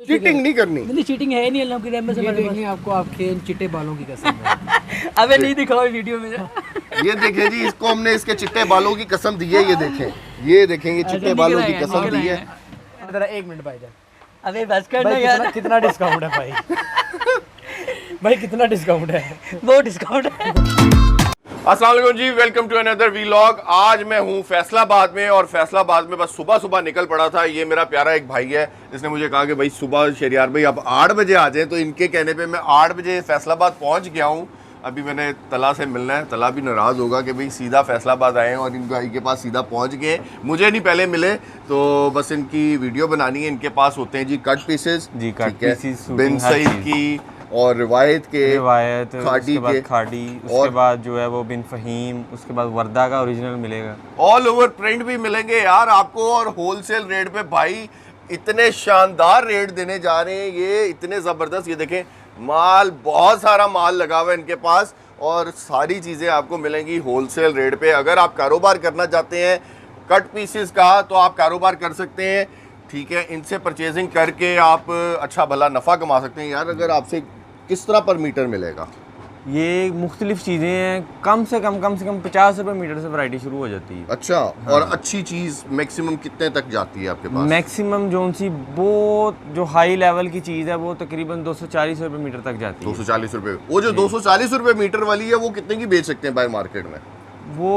Cheating नहीं करनी। नहीं चीटिंग है नहीं, अल्लाह की रहमत से हमारे पास। आपको आपके चिट्टे बालों की कसम है। अबे नहीं दिखाओ वीडियो में। ये देखें जी, इसको हमने इसके चिट्टे बालों की कसम दी है। ये देखें, ये देखें, ये चिट्टे बालों की कसम दी है। जरा 1 मिनट भाई जान, अबे बस कर ना यार। कितना डिस्काउंट है भाई? भाई कितना डिस्काउंट है? वो डिस्काउंट है। अस्सलाम वालेकुम जी, वेलकम टू अनदर वीलॉग। आज मैं हूँ फैसलाबाद में और फैसलाबाद में बस सुबह सुबह निकल पड़ा था। ये मेरा प्यारा एक भाई है, इसने मुझे कहा कि भाई सुबह शहरियार भाई आप 8 बजे आ जाएं। तो इनके कहने पे मैं 8 बजे फैसलाबाद पहुँच गया हूँ। अभी मैंने तला से मिलना है। तला भी नाराज़ होगा कि भाई सीधा फैसलाबाद आए हैं और इनके भाई के पास सीधा पहुँच गए, मुझे नहीं पहले मिले। तो बस इनकी वीडियो बनानी है। इनके पास होते हैं जी कट पीसेस, जी कट पीसेस, बिन सईद की और रिवायत के, खाड़ी के, खाड़ी, उसके बाद जो है वो बिन फहीम, उसके बाद वर्दा का ओरिजिनल मिलेगा। ऑल ओवर प्रिंट भी मिलेंगे यार आपको, और होलसेल रेट पे भाई इतने शानदार रेट देने जा रहे हैं। ये इतने ज़बरदस्त, ये देखें माल, बहुत सारा माल लगा हुआ है इनके पास और सारी चीज़ें आपको मिलेंगी होलसेल रेट पे। अगर आप कारोबार करना चाहते हैं कट पीसेस का तो आप कारोबार कर सकते हैं, ठीक है। इनसे परचेजिंग करके आप अच्छा भला नफ़ा कमा सकते हैं। यार अगर आपसे किस तरह पर मीटर मिलेगा? ये मुख्तलिफ चीज़ें हैं, कम से कम 50 रुपये मीटर से वैरायटी शुरू हो जाती है। अच्छा, और अच्छी चीज़ मैक्सिमम कितने तक जाती है आपके पास? मैक्सिमम जोन सी वो जो हाई लेवल की चीज़ है वो तकरीबन 240 रुपये मीटर तक जाती है। 240 रुपये। वो जो 240 रुपये मीटर वाली है वो कितने की बेच सकते हैं बाहर मार्केट में? वो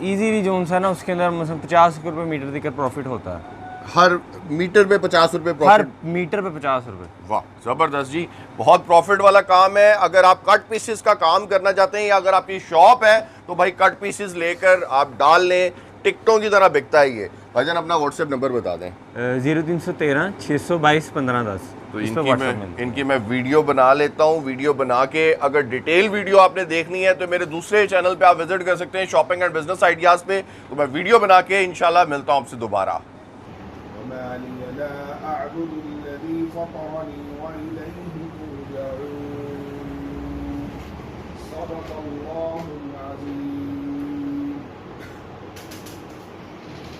ईजीली जोन सा ना, उसके अंदर मतलब 50 रुपये मीटर तक प्रॉफिट होता है। हर मीटर पे 50 रुपये हर प्रॉफिट? मीटर पे 50 रुपये। वाह ज़बरदस्त जी, बहुत प्रॉफिट वाला काम है। अगर आप कट पीसेस का काम करना चाहते हैं या अगर आपकी शॉप है तो भाई कट पीसेस लेकर आप डाल लें, टिकटों की तरह बिकता है ये। भाईजान अपना व्हाट्सएप नंबर बता दें। 0313 622 1510। तो इनकी मैं वीडियो बना लेता हूँ। वीडियो बना के अगर डिटेल वीडियो आपने देखनी है तो मेरे दूसरे चैनल पे आप विजिट कर सकते हैं, शॉपिंग एंड बिजनेस आइडियाज़ पे। तो मैं वीडियो बना के इंशाल्लाह मिलता हूँ आपसे दोबारा।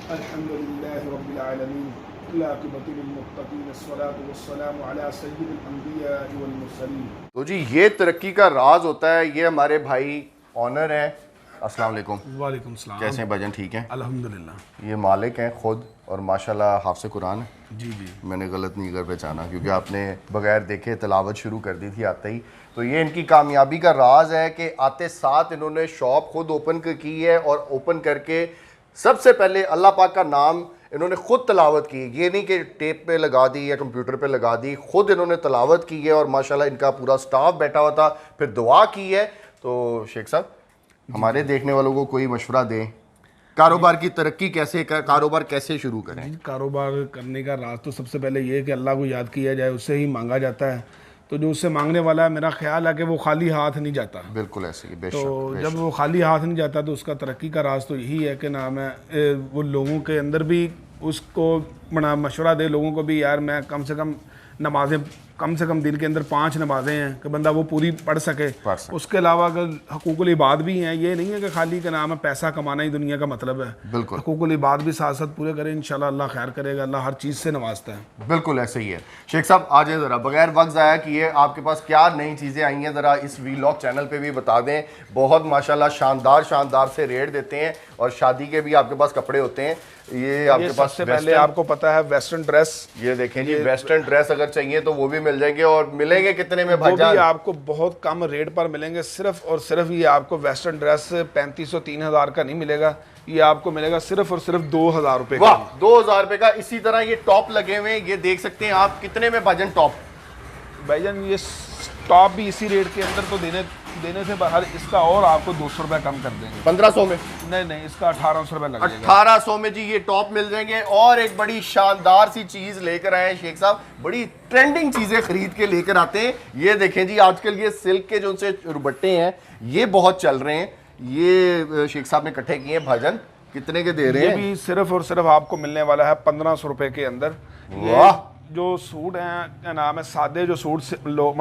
अल्हम्दुलिल्लाह रब्बिल आलमीन, आक़िबतुल मुत्तक़ीन, अस्सलातु वस्सलामु अला सय्यिदिल अंबिया वल मुरसलीन। तो जी ये तरक्की का राज होता है। ये हमारे भाई ऑनर हैं। अस्सलाम वालेकुम। वालेकुम सलाम। कैसे हैं भाईजान? ठीक हैं अल्हम्दुलिल्लाह। ये मालिक हैं खुद और माशाल्लाह हाफ़िज़ कुरान है। जी जी, मैंने गलत नहीं कर पहचाना क्योंकि आपने बगैर देखे तिलावत शुरू कर दी थी आते ही। तो ये इनकी कामयाबी का राज है कि आते साथ इन्होंने शॉप खुद ओपन की है और ओपन करके सबसे पहले अल्लाह पाक का नाम इन्होंने खुद तिलावत की। ये नहीं कि टेप पे लगा दी या कंप्यूटर पे लगा दी, खुद इन्होंने तिलावत की है और माशाल्लाह इनका पूरा स्टाफ बैठा हुआ था, फिर दुआ की है। तो शेख साहब हमारे देखने वालों को कोई मशवरा दें, कारोबार की तरक्की कैसे कारोबार कैसे शुरू करें? कारोबार करने का राज तो सबसे पहले ये है कि अल्लाह को याद किया जाए, उससे ही मांगा जाता है। तो जो उससे मांगने वाला है, मेरा ख्याल है कि वो खाली हाथ नहीं जाता। बिल्कुल ऐसे ही, बेशक। तो जब वो खाली हाथ नहीं जाता तो उसका तरक्की का राज तो यही है कि नाम है वो लोगों के अंदर भी उसको बड़ा मशवरा दे, लोगों को भी यार मैं कम से कम दिन के अंदर 5 नमाजें हैं कि बंदा वो पूरी पढ़ सके। उसके अलावा अगर हकूकुल इबाद भी हैं, ये नहीं है कि खाली का नाम है पैसा कमाना ही दुनिया का मतलब है। बिल्कुल हकूकुल इबाद भी साथ साथ पूरे करें, इंशाल्लाह अल्लाह खैर करेगा, अल्लाह हर चीज़ से नवाजता है। बिल्कुल ऐसे ही है। शेख साहब आ जाए ज़रा, बगैर वक्त ज़ाया किए आपके पास क्या नई चीज़ें आई हैं ज़रा इस वीलॉग चैनल पे भी बता दें। बहुत माशाल्लाह शानदार से रेट देते हैं और शादी के भी आपके पास कपड़े होते हैं। ये आपके पास सबसे पहले आपको पता है वेस्टर्न ड्रेस, ये देखें जी, वेस्टर्न ड्रेस अगर चाहिए तो वो भी मिल जाएंगे। और मिलेंगे कितने में भाईजान? वो भी आपको बहुत कम रेट पर मिलेंगे। सिर्फ और सिर्फ ये आपको वेस्टर्न ड्रेस 3500-3000 का नहीं मिलेगा, ये आपको मिलेगा सिर्फ और सिर्फ 2000 रुपये का। 2000 रुपये का। इसी तरह ये टॉप लगे हुए हैं, ये देख सकते हैं आप। कितने में भाईजान टॉप? भाईजान ये टॉप भी इसी रेट के अंदर तो देने से बाहर इसका और आपको 200 रुपये कम कर देंगे। 1500 में? नहीं, इसका 1800 रुपये लगेगा। 1800 में जी ये टॉप मिल जाएंगे। और एक बड़ी शानदार सी चीज लेकर आए हैं शेख साहब, बड़ी ट्रेंडिंग चीजें खरीद के लेकर आते हैं। ये देखें जी, आजकल ये सिल्क के जो उनसे दुपट्टे हैं ये बहुत चल रहे हैं। ये शेख साहब ने इकट्ठे किए हैं। भाईजान कितने के दे रहे हैं? ये भी सिर्फ और सिर्फ आपको मिलने वाला है 1500 रुपये के अंदर। वाह, जो सूट हैं क्या नाम है सादे जो सूट लोग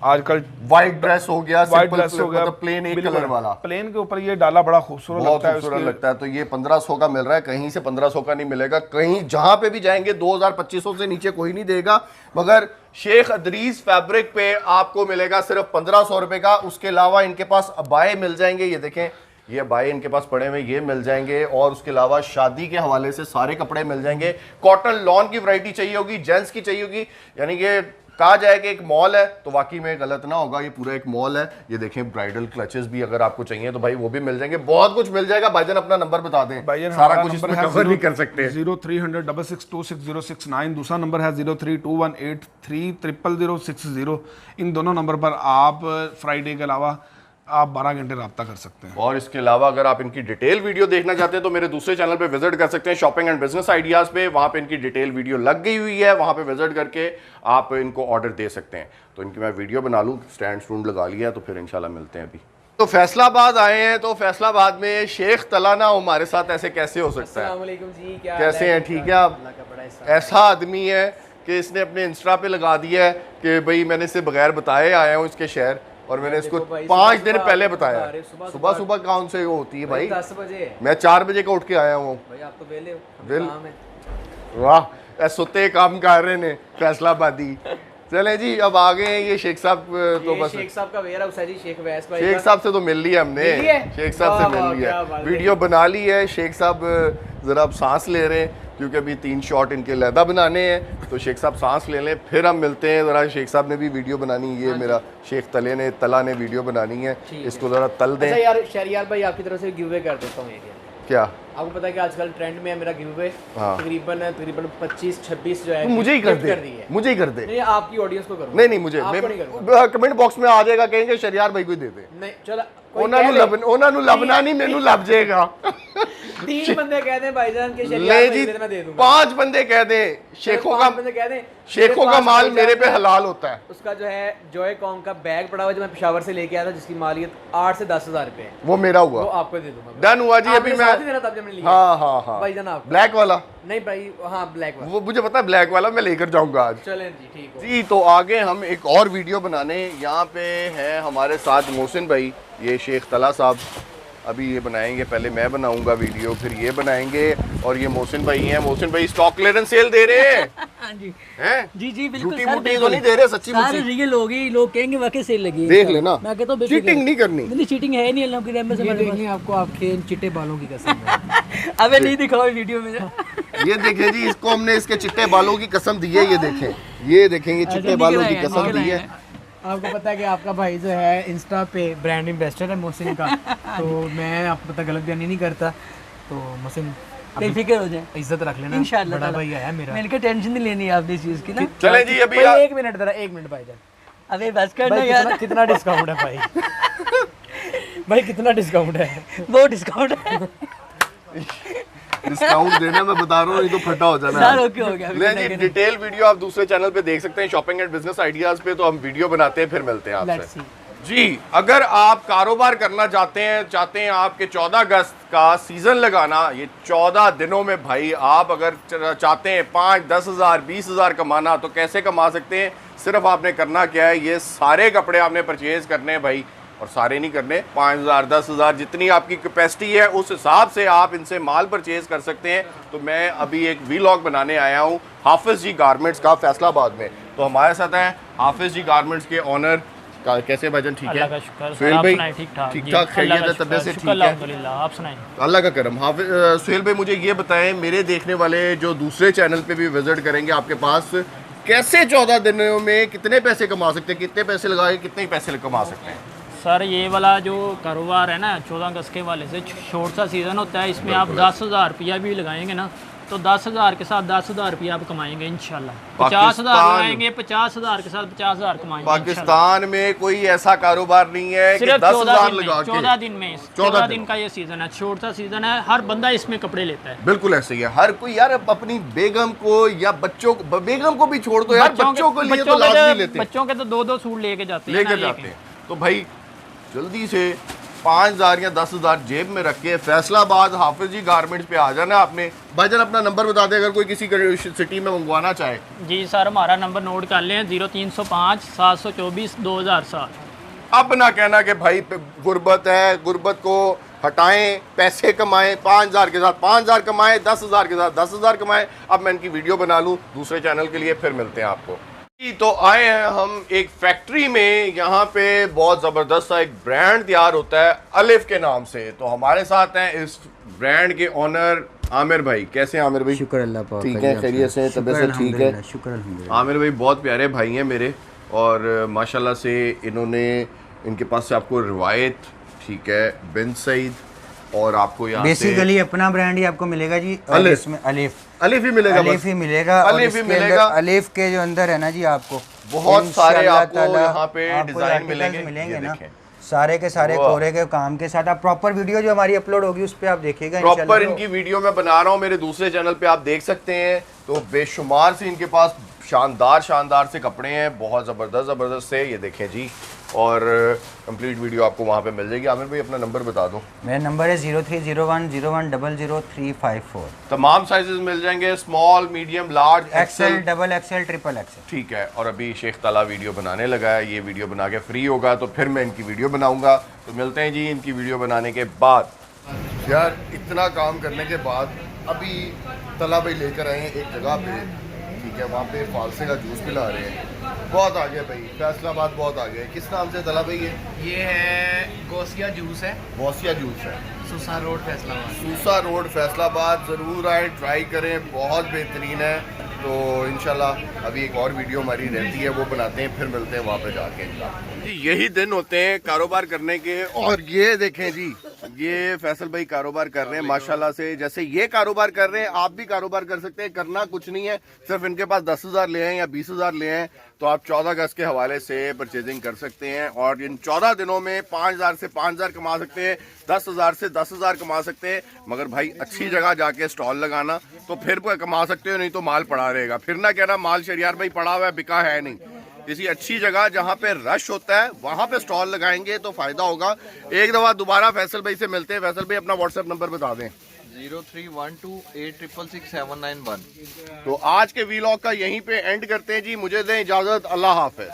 आजकल व्हाइट ड्रेस हो गया, वाइट सिंपल ड्रेस हो गया, मतलब प्लेन एक कलर वाला, प्लेन के ऊपर ये डाला बड़ा खूबसूरत बहुत लगता है। खूबसूरत लगता है। तो ये 1500 का मिल रहा है, कहीं से 1500 का नहीं मिलेगा, कहीं जहां पे भी जाएंगे 2000-2500 से नीचे कोई नहीं देगा, मगर शेख अदरीस फैब्रिक पे आपको मिलेगा सिर्फ 1500 रुपए का। उसके अलावा इनके पास अबाए मिल जाएंगे, ये देखें ये अबाए इनके पास पड़े हुए ये मिल जाएंगे, और उसके अलावा शादी के हवाले से सारे कपड़े मिल जाएंगे। कॉटन लॉन की वैरायटी चाहिए होगी, जेंट्स की चाहिए होगी, यानी कि कहा जाए कि एक मॉल है तो वाकई में गलत ना होगा, ये पूरा एक मॉल है। ये देखें ब्राइडल क्लचेस भी अगर आपको चाहिए तो भाई वो भी मिल जाएंगे, बहुत कुछ मिल जाएगा। भाईजान अपना नंबर बता दें, भाईजान सारा कुछ इसमें कवर नहीं कर सकते। 0300662069, दूसरा नंबर है 0321830060। इन दोनों नंबर पर आप फ्राइडे के अलावा आप 12 घंटे रब्ता कर सकते हैं। और इसके अलावा अगर आप इनकी डिटेल वीडियो देखना चाहते हैं तो मेरे दूसरे चैनल पे विजिट कर सकते हैं, शॉपिंग एंड बिजनेस आइडियाज पे, वहां पे इनकी डिटेल वीडियो लग गई हुई है, वहां पे विजिट करके आप इनको ऑर्डर दे सकते हैं। तो इनकी मैं वीडियो बना लूँ, स्टैंड स्टूंड लगा लिया, तो फिर इंशाल्लाह मिलते हैं अभी। तो फैसलाबाद आए हैं, तो फैसलाबाद में शेख तलाना हमारे साथ ऐसे कैसे हो सकता है? जी, क्या कैसे हैं, ठीक है आप? ऐसा आदमी है कि इसने अपने इंस्टा पे लगा दिया है कि भाई मैंने इससे बगैर बताए आया हूँ इसके शहर, और मैंने इसको 5 दिन पहले बताया। सुबह सुबह कौन से वो होती है भाई? 10 बजे। मैं 4 बजे का उठ के आया हूँ भाई आप तो वेले हो, काम है। वाह, सुते काम कर रहे ने फैसलाबादी। चले जी अब आ गए हैं ये शेख साहब, तो बस शेख साहब का वेयर हाउस है जी, शेख वैस भाई शेख साहब से तो मिल लिया हमने, मिल लिया? शेख साहब से वाह, मिल वाह, लिया, क्या बात है। वीडियो बना ली है। शेख साहब जरा अब सांस ले रहे हैं क्योंकि अभी 3 शॉट इनके लहदा बनाने हैं, तो शेख साहब सांस ले लें, फिर हम मिलते हैं। ज़रा शेख साहब ने भी वीडियो बनानी है, ये मेरा शेख तला ने वीडियो बनानी है, इसको ज़रा तल दें। अच्छा यार शहरियार भाई आपकी तरफ से गिव अवे कर देता हूँ। क्या आपको पता है कि आजकल ट्रेंड में है मेरा गिव अवे, हाँ। तकरीबन 25-26 जो है मुझे ही कर gift दे, दी है। मुझे ही कर दे। नहीं आपकी ऑडियंस को करूँगा। नहीं मुझे, आपको नहीं करूँगा। कमेंट बॉक्स में आ जाएगा, कहेंगे शरियार भाई को दे दे। नहीं चलो ਉਹਨਾਂ ਨੂੰ ਲੱਭਣਾ ਨਹੀਂ, ਮੈਨੂੰ ਲੱਭ ਜਾਏਗਾ। 3 बंदे कह दें भाईजान के शरियार ले भाई जी, मैं दे दूंगा। 5 बंदे कह दें, शेखों का बंदे कह दें शेखों का माल मेरे पे हलाल होता है। उसका जो है जॉय कॉम का बैग पड़ा हुआ जो मैं पेशावर से लेके आया था, जिसकी मालियत 8 से 10 हज़ार रुपए है, वो मेरा हुआ, वो आपको दे दूंगा। डन हुआ जी। अभी मैं तब जब मैंने लिया हाँ हाँ हाँ भाईजान आप ब्लैक वाला, नहीं भाई हाँ ब्लैक वाला, वो मुझे पता है ब्लैक वाला मैं लेकर जाऊंगा आज। चलें जी ठीक हो। जी तो आगे हम एक और वीडियो बनाने, यहाँ पे है हमारे साथ मोहसिन भाई, ये शेख तला साहब अभी ये बनाएंगे, पहले मैं बनाऊंगा वीडियो फिर ये बनाएंगे, और ये मोहसिन भाई हैं। मोहसिन भाई स्टॉक क्लियरेंस सेल दे रहे हैं हाँ जी हैं? जी जी बिल्कुल झूठी सर, मूठी तो बिल्कुल। नहीं दे रहे, सच्ची सारे मुच्ची रियल होगी, लोग कहेंगे वाकई सेल लगी है। देख लेना, मैं कहता हूँ चीटिंग नहीं करनी। नहीं चीटिंग है नहीं, अल्लाह की रहमत से हमारे पास। आपको आपके इन चिट्टे बालों की कसम है। अबे नहीं दिखाओ वीडियो में। ये देखें जी, इसको हमने इसके चिट्टे बालों की कसम दी है, ये देखें, ये देखें, ये चिट्टे बालों की कसम दी है। आपको पता है कि आपका भाई जो है इंस्टा पे ब्रांड एम्बेसडर है मोहसिन का, तो मैं आपको पता गलत बयानी नहीं करता, तो मोहसिन नहीं फिक्र हो जाए, इज्जत रख लेना, इंशाल्लाह बड़ा ताला। भाई आया मेरा। मैंने कहा टेंशन नहीं लेनी आपने इस चीज़ की ना। चलें जी अभी भाई 1 मिनट जरा 1 मिनट भाईजान, अबे बस करना भाई यार। कितना डिस्काउंट है भाई? भाई कितना डिस्काउंट है? वो डिस्काउंट है डिस्काउंट देना मैं बता रहा हूँ, ये तो फटा हो जाना यार, है। ओके हो गया। नहीं जी, डिटेल वीडियो आप दूसरे चैनल पे देख सकते हैं, शॉपिंग एंड बिजनेस आइडियाज पे, तो हम वीडियो बनाते हैं फिर मिलते हैं लेट्स आपसे। सी। जी अगर आप कारोबार करना चाहते हैं आपके 14 अगस्त का सीजन लगाना, ये 14 दिनों में भाई आप अगर चाहते हैं 5-10 हज़ार 20 हज़ार कमाना, तो कैसे कमा सकते हैं? सिर्फ आपने करना क्या है, ये सारे कपड़े आपने परचेज करने हैं भाई, और सारे नहीं करने, 5,000 10,000 जितनी आपकी कैपेसिटी है उस हिसाब से आप इनसे माल परचेज कर सकते हैं। तो मैं अभी एक वीलॉग बनाने आया हूँ हाफिज जी गारमेंट्स का फैसलाबाद में, तो हमारे साथ हैं हाफिज जी गारमेंट्स के ऑनर। कैसे भाईजान, ठीक है? अल्लाह का शुक्र, सुहेल आप भाई सुनाएं, ठीक-ठाक ठीक जी, ठाक, खैरियत अल्लाह का है, तबीयत से शुक्र, ठीक है? अल्हम्दुलिल्लाह, आप सुनाएं। अल्लाह का करम। हाफिज सुहेल भाई मुझे ये बताएं, मेरे देखने वाले जो दूसरे चैनल पे भी विजिट करेंगे आपके पास, कैसे 14 दिनों में कितने पैसे कमा सकते हैं, कितने पैसे लगाए कितने पैसे कमा सकते हैं? सर ये वाला जो कारोबार है ना 14 अगस्त के वाले से शॉर्ट सा सीज़न होता है, इसमें आप 10,000 रुपया भी लगाएंगे ना, तो 10,000 के साथ 10,000 रुपया आप कमाएंगे इंशाल्लाह। 50,000 लगाएंगे, 50,000 के साथ 50,000 कमाएंगे। पाकिस्तान में कोई ऐसा कारोबार नहीं है कि सिर्फ 10,000 लगा के। 14 दिन में 14 दिन का ये सीज़न है, शॉर्ट सा सीज़न है, हर बंदा इसमें कपड़े लेता है। बिल्कुल ऐसे ही है, हर कोई यार अपनी बेगम को या बच्चों, बेगम को भी छोड़ दो यार, बच्चों को लिए तो लाजमी लेते हैं, बच्चों के तो 2-2 सूट लेके जाते हैं, लेकर जाते हैं। तो भाई जल्दी से 5,000 या 10,000 जेब में रख के फैसलाबाद हाफिज जी गारमेंट्स पे आ जाना आपने। भाईजान अपना नंबर बता दें अगर कोई किसी सिटी में मंगवाना चाहे। जी सर, हमारा नंबर नोट कर लें, 0305 724 2007। अब ना कहना कि भाई गुर्बत है, गुर्बत को हटाएं, पैसे कमाएं, 5,000 के साथ 5,000 कमाएं, 10,000 के साथ 10,000 कमाएं। अब मैं इनकी वीडियो बना लूं दूसरे चैनल के लिए, फिर मिलते हैं आपको। तो आए हैं हम एक फैक्ट्री में, यहाँ पे बहुत ज़बरदस्त सा एक ब्रांड तैयार होता है अलिफ के नाम से। तो हमारे साथ हैं इस ब्रांड के ओनर आमिर भाई। कैसे हैं आमिर भाई? शुक्र अल्लाह पाक, ठीक है, खैरियत से, तबीयत से ठीक है? शुक्र अल्हम्दुलिल्लाह। आमिर भाई बहुत प्यारे भाई हैं मेरे, और माशाल्लाह से इन्होंने, इनके पास से आपको रिवायत, ठीक है, बिन सईद, और आपको यहाँ बेसिकली अपना ब्रांड ही आपको मिलेगा जी। अलिफ। इसमें अलिफ ही मिलेगा, अलिफ ही मिलेगा। और अलिफ ही इसके अंदर मिलेगा। अलिफ के जो अंदर है ना जी, आपको बहुत सारे इंशाअल्लाह आपको ताला यहाँ पे आपको डिजाइन articles मिलेंगे, ये ना, देखें। सारे के सारे वाह। कोरे के काम के साथ। आप प्रॉपर वीडियो जो हमारी अपलोड होगी उस पर आप देखिएगा प्रॉपर इंशाअल्लाह। इनकी वीडियो मैं बना रहा हूँ, मेरे दूसरे चैनल पे आप देख सकते हैं। तो बेशुमार से इनके पास शानदार से कपड़े हैं, बहुत ज़बरदस्त से, ये देखें जी। और कंप्लीट वीडियो आपको वहाँ पे मिल जाएगी। आमिर भाई अपना नंबर बता दो। मेरा नंबर है 030101000354। तमाम साइजेस मिल जाएंगे, small, medium, large, XL, double XL, triple XL. ठीक है। और अभी शेख ताला वीडियो बनाने लगा है, ये वीडियो बना के फ्री होगा तो फिर मैं इनकी वीडियो बनाऊंगा। तो मिलते हैं जी इनकी वीडियो बनाने के बाद। यार इतना काम करने के बाद अभी तला भाई लेकर आए हैं एक जगह पे, ठीक है, वहाँ पे फालसे का जूस पिला रहे हैं। बहुत आगे भाई, फैसलाबाद बहुत आगे। किस नाम से तला भाई? ये है गोसिया जूस है, बौसिया जूस है, Susan road Faisalabad. Susan road Faisalabad. ज़रूर आए, ट्राई करें, बहुत बेहतरीन है। तो इंशाल्लाह अभी एक और वीडियो हमारी रहती है, वो बनाते हैं, फिर मिलते हैं वहाँ पे जाके। जी यही दिन होते हैं कारोबार करने के। और ये देखें जी, ये फैसल भाई कारोबार कर रहे हैं माशाल्लाह से। जैसे ये कारोबार कर रहे हैं, आप भी कारोबार कर सकते हैं। करना कुछ नहीं है, सिर्फ इनके पास 10,000 ले आए या 20,000 ले आए तो आप 14 अगस्त के हवाले से परचेजिंग कर सकते हैं। और इन 14 दिनों में 5,000 से 5,000 कमा सकते हैं, 10,000 से 10,000 कमा सकते हैं। मगर भाई अच्छी जगह जाके स्टॉल लगाना, तो फिर कमा सकते हो, नहीं तो माल पड़ा रहेगा। फिर ना कहना माल शरियार भाई पड़ा हुआ है, बिका है नहीं। किसी अच्छी जगह जहाँ पे रश होता है वहाँ पे स्टॉल लगाएंगे तो फायदा होगा। एक दफ़ा दोबारा फैसल भाई से मिलते हैं। फैसल भाई अपना व्हाट्सएप नंबर बता दें। 0312866691। तो आज के वीलॉग का यहीं पे एंड करते हैं जी। मुझे दें इजाज़त, अल्लाह हाफिज़।